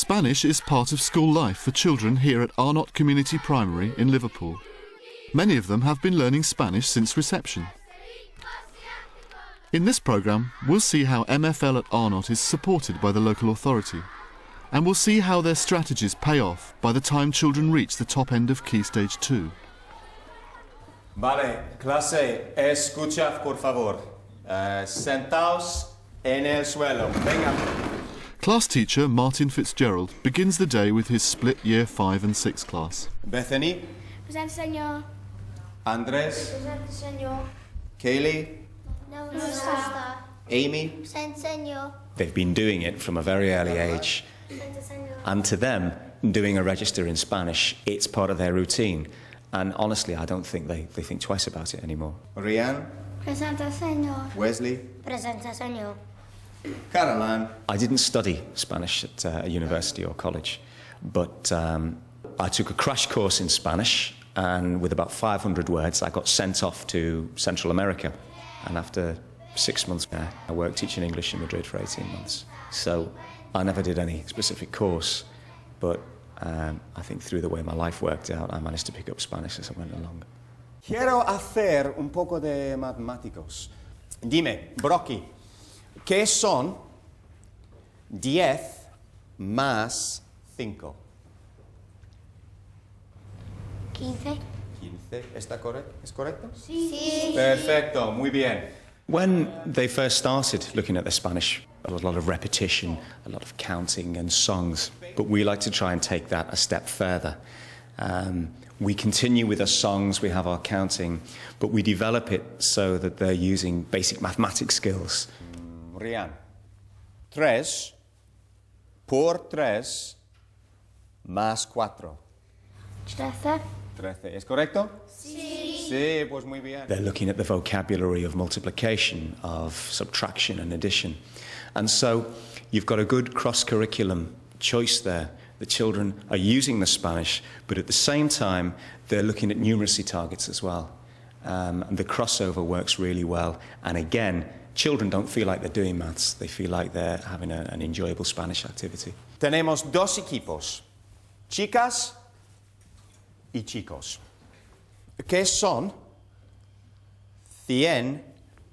Spanish is part of school life for children here at Arnott Community Primary in Liverpool. Many of them have been learning Spanish since reception. In this programme, we'll see how MFL at Arnott is supported by the local authority, and we'll see how their strategies pay off by the time children reach the top end of Key Stage 2. Vale, clase, escuchad por favor. Sentaos en el suelo. Venga. Class teacher Martin Fitzgerald begins the day with his split Year 5 and 6 class. Bethany. Present, señor. Andres. Present, señor. Kaylee. No está. Amy. Present, señor. They've been doing it from a very early age, Present, señor. and to them, doing a register in Spanish, it's part of their routine. And honestly, I don't think they think twice about it anymore. Rianne. Present, señor. Wesley. Present, señor. Caroline. I didn't study Spanish at a university or college, but I took a crash course in Spanish, and with about 500 words, I got sent off to Central America. And after 6 months there, I worked teaching English in Madrid for 18 months. So I never did any specific course, but I think through the way my life worked out, I managed to pick up Spanish as I went along. Quiero hacer un poco de matemáticos. Dime, Brocky, ¿qué son 10 más 5? 15. 15. ¿Es correcto? Sí. Perfecto, muy bien. When they first started looking at their Spanish, there was a lot of repetition, a lot of counting and songs, but we like to try and take that a step further. We continue with our songs, we have our counting, but we develop it so that they're using basic mathematics skills. Rian. 3 por 3 más 4. 13. 13. ¿Es correcto? Sí. Sí, pues muy bien. They're looking at the vocabulary of multiplication, of subtraction and addition. And so you've got a good cross-curriculum choice there. The children are using the Spanish, but at the same time, they're looking at numeracy targets as well. And the crossover works really well. And again, children don't feel like they're doing maths. They feel like they're having an enjoyable Spanish activity. Tenemos dos equipos, chicas y chicos. ¿Qué son 100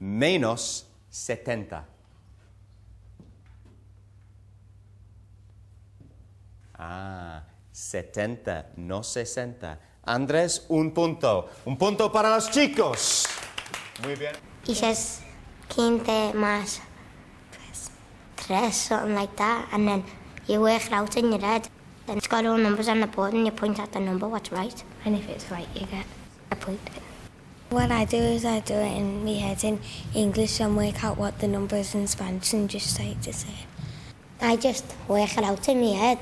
menos 70? Ah, 70, no 60. Andrés, un punto. Un punto para los chicos. Muy bien. He says 15 más 3, something like that, and then you work it out in your head. Then it's got all numbers on the board and you point at the number what's right. And if it's right, you get a point. What I do is I do it in my head in English and work out what the number is in Spanish and just say it to say it. I just work it out in my head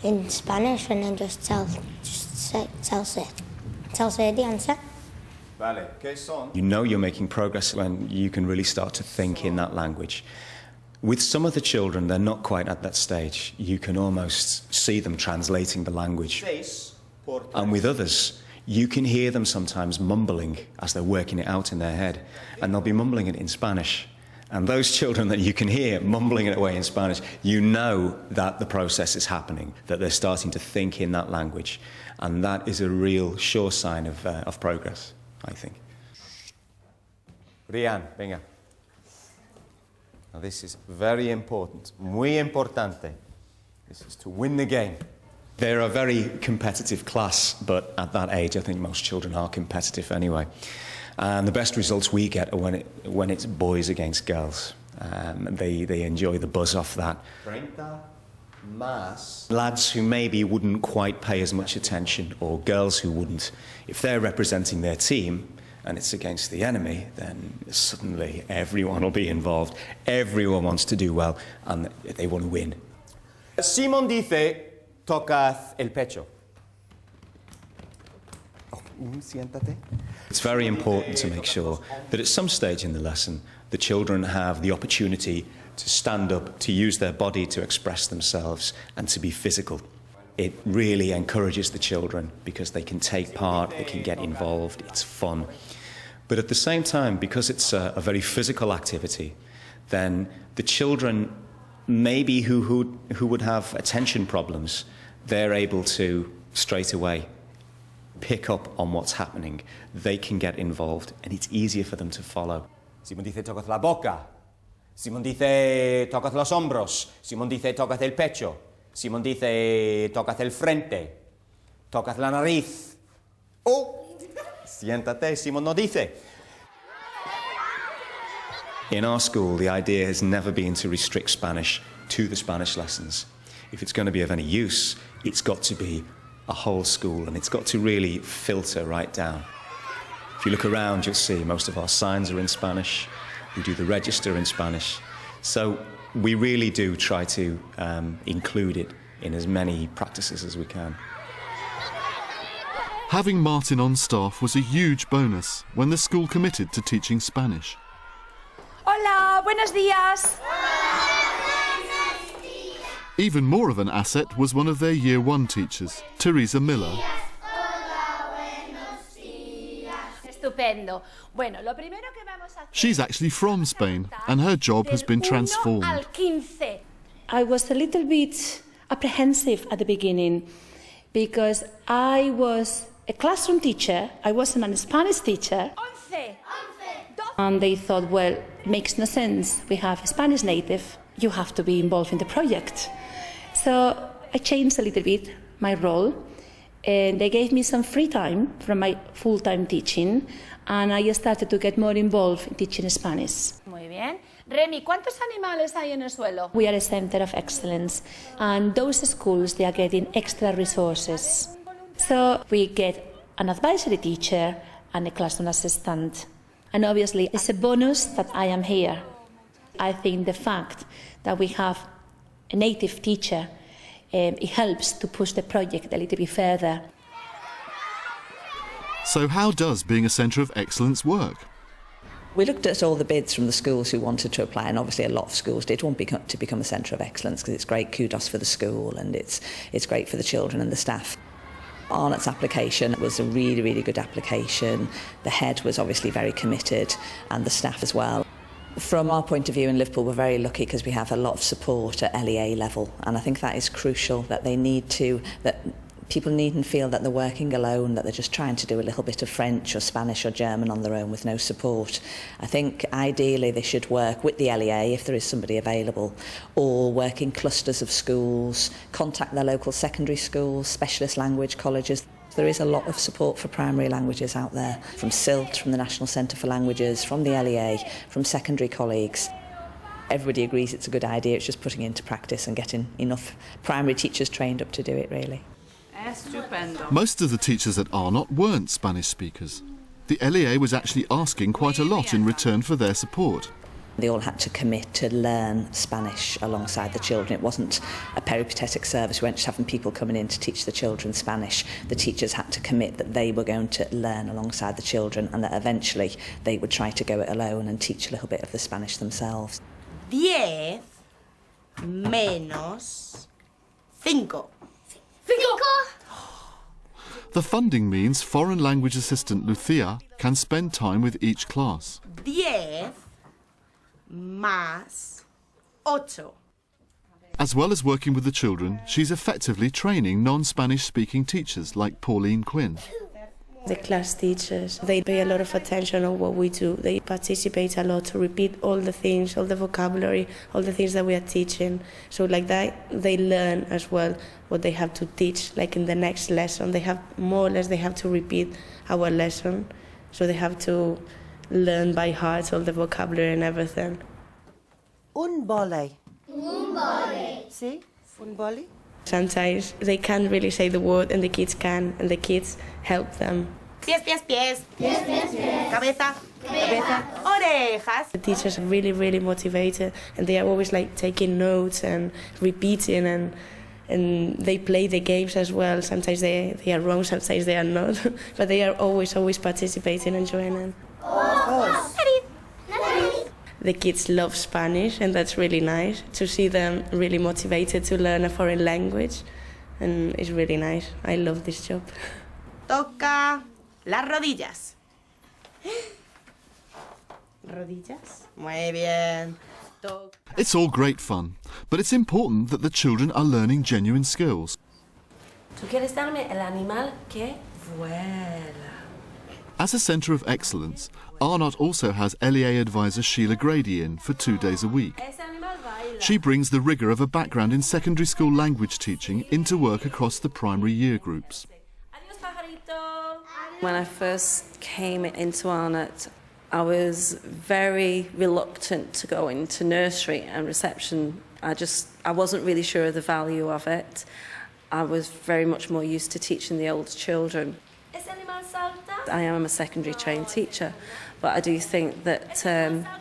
in Spanish and then just tell her the answer. Vale, ¿qué son? You know you're making progress when you can really start to think in that language. With some of the children, they're not quite at that stage. You can almost see them translating the language. 6 por 3. And with others, you can hear them sometimes mumbling as they're working it out in their head. And they'll be mumbling it in Spanish. And those children that you can hear mumbling it away in Spanish, you know that the process is happening, that they're starting to think in that language. And that is a real sure sign of progress, I think. Rian, venga. Now this is very important, muy importante. This is to win the game. They're a very competitive class, but at that age, I think most children are competitive anyway. And the best results we get are when it's boys against girls. They enjoy the buzz off that. 30 más. Lads who maybe wouldn't quite pay as much attention, or girls who wouldn't, if they're representing their team and it's against the enemy, then suddenly everyone will be involved. Everyone wants to do well and they want to win. Simón dice, tocad el pecho. Siéntate. It's very important to make sure that at some stage in the lesson, the children have the opportunity to stand up, to use their body to express themselves and to be physical. It really encourages the children because they can take part, they can get involved, it's fun. But at the same time, because it's a very physical activity, then the children maybe who would have attention problems, they're able to straight away pick up on what's happening. They can get involved and it's easier for them to follow. Simón dice tócate la boca. Simón dice tócate los hombros. Simón dice tócate el pecho. Simón dice tócate el frente. Tócate la nariz. Oh, siéntate, Simón no dice. In our school, the idea has never been to restrict Spanish to the Spanish lessons. If it's going to be of any use, it's got to be a whole school and it's got to really filter right down. If you look around, you'll see most of our signs are in Spanish. We do the register in Spanish. So we really do try to include it in as many practices as we can. Having Martin on staff was a huge bonus when the school committed to teaching Spanish. Hola, buenos días. Even more of an asset was one of their Year 1 teachers, Teresa Miller. Estupendo. Bueno, lo primero que vamos a hacer. She's actually from Spain and her job has been transformed. Al 15. I was a little bit apprehensive at the beginning because I was a classroom teacher, I wasn't a Spanish teacher. 11. And they thought, well, it makes no sense. We have a Spanish native. You have to be involved in the project. So I changed a little bit my role. And they gave me some free time from my full-time teaching. And I started to get more involved in teaching Spanish. Muy bien. Remy, ¿cuántos animales hay en el suelo? We are a center of excellence. And those schools, they are getting extra resources. So we get an advisory teacher and a classroom assistant. And obviously, it's a bonus that I am here. I think the fact that we have a native teacher, it helps to push the project a little bit further. So how does being a centre of excellence work? We looked at all the bids from the schools who wanted to apply, and obviously a lot of schools did want to become a centre of excellence because it's great kudos for the school and it's great for the children and the staff. Arnott's application was a really, really good application. The head was obviously very committed and the staff as well. From our point of view in Liverpool, we're very lucky because we have a lot of support at LEA level, and I think that is crucial, that people needn't feel that they're working alone, that they're just trying to do a little bit of French or Spanish or German on their own with no support. I think ideally they should work with the LEA if there is somebody available, or work in clusters of schools, contact their local secondary schools, specialist language colleges. There is a lot of support for primary languages out there, from SILT, from the National Centre for Languages, from the LEA, from secondary colleagues. Everybody agrees it's a good idea, it's just putting it into practice and getting enough primary teachers trained up to do it, really. Most of the teachers at Arnott weren't Spanish speakers. The LEA was actually asking quite a lot in return for their support. They all had to commit to learn Spanish alongside the children. It wasn't a peripatetic service. We weren't just having people coming in to teach the children Spanish. The teachers had to commit that they were going to learn alongside the children and that eventually they would try to go it alone and teach a little bit of the Spanish themselves. 10 menos 5. The funding means foreign language assistant Lucia can spend time with each class. 10 más 8. As well as working with the children, she's effectively training non-Spanish speaking teachers like Pauline Quinn. The class teachers, they pay a lot of attention on what we do. They participate a lot to repeat all the things, all the vocabulary, all the things that we are teaching. So like that, they learn as well what they have to teach, like in the next lesson. They have more or less, they have to repeat our lesson. So they have to learn by heart all the vocabulary and everything. Un boli. ¿Sí? Un boli. Sometimes they can't really say the word and the kids can, and the kids help them. Pies. Cabeza. Orejas. The teachers are really, really motivated, and they are always like taking notes and repeating, and they play the games as well. Sometimes they are wrong, sometimes they are not, but they are always participating and joining. The kids love Spanish, and that's really nice to see them really motivated to learn a foreign language, and it's really nice. I love this job. Toca las rodillas. Rodillas. Muy bien. It's all great fun, but it's important that the children are learning genuine skills. ¿Tú quieres darme el animal que vuela? As a centre of excellence, Arnott also has LEA advisor Sheila Grady in for 2 days a week. She brings the rigour of a background in secondary school language teaching into work across the primary year groups. When I first came into Arnott, I was very reluctant to go into nursery and reception. I wasn't really sure of the value of it. I was very much more used to teaching the older children. I am a secondary trained teacher, but I do think that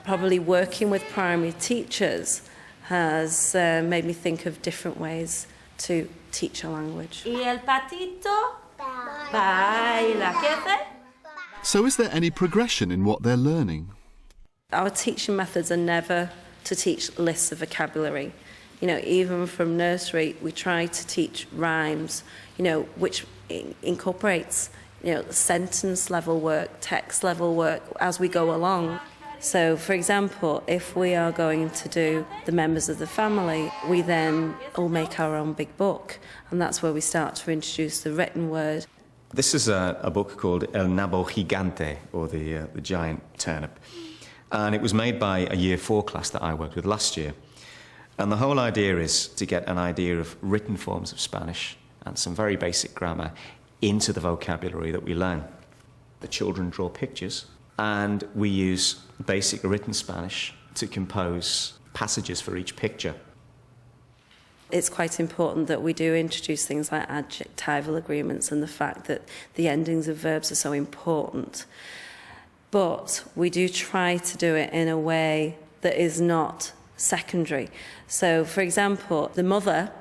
probably working with primary teachers has made me think of different ways to teach a language. Y el patito baila. ¿Qué hace? So is there any progression in what they're learning? Our teaching methods are never to teach lists of vocabulary. You know, even from nursery, we try to teach rhymes, you know, which incorporates, you know, sentence level work, text level work as we go along. So, for example, if we are going to do the members of the family, we then all make our own big book, and that's where we start to introduce the written word. This is a book called El Nabo Gigante, or the giant turnip. And it was made by a Year 4 class that I worked with last year. And the whole idea is to get an idea of written forms of Spanish and some very basic grammar into the vocabulary that we learn. The children draw pictures, and we use basic written Spanish to compose passages for each picture. It's quite important that we do introduce things like adjectival agreements and the fact that the endings of verbs are so important. But we do try to do it in a way that is not secondary. So, for example, the mother,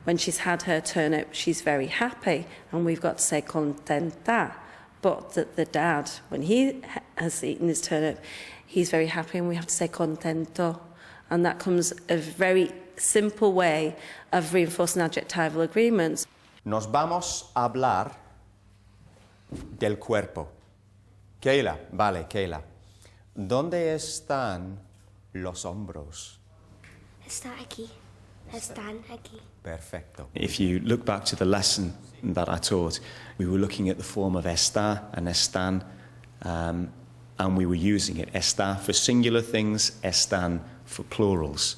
when she's had her turnip, she's very happy, and we've got to say contenta. But the dad, when he has eaten his turnip, he's very happy, and we have to say contento. And that comes a very simple way of reinforcing adjectival agreements. Nos vamos a hablar del cuerpo. Keila, vale, Keila. ¿Dónde están los hombros? Está aquí. Están aquí. Perfecto. If you look back to the lesson that I taught, we were looking at the form of está and están, and we were using it. Está for singular things, están for plurals.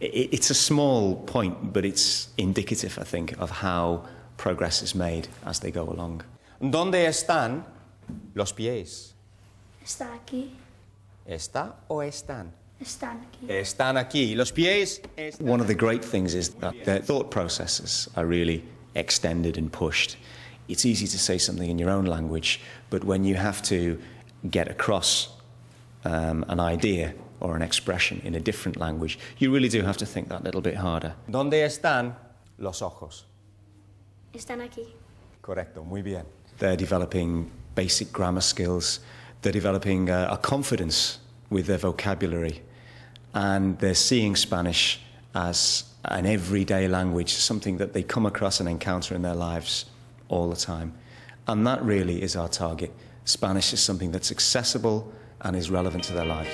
It's a small point, but it's indicative, I think, of how progress is made as they go along. ¿Dónde están los pies? Está aquí. ¿Está o están? Están aquí. Están aquí. Los pies están. One of the great things is that their thought processes are really extended and pushed. It's easy to say something in your own language, but when you have to get across an idea or an expression in a different language, you really do have to think that little bit harder. ¿Dónde están los ojos? Están aquí. Correcto, muy bien. They're developing basic grammar skills. They're developing a confidence with their vocabulary. And they're seeing Spanish as an everyday language, something that they come across and encounter in their lives all the time. And that really is our target. Spanish is something that's accessible and is relevant to their lives.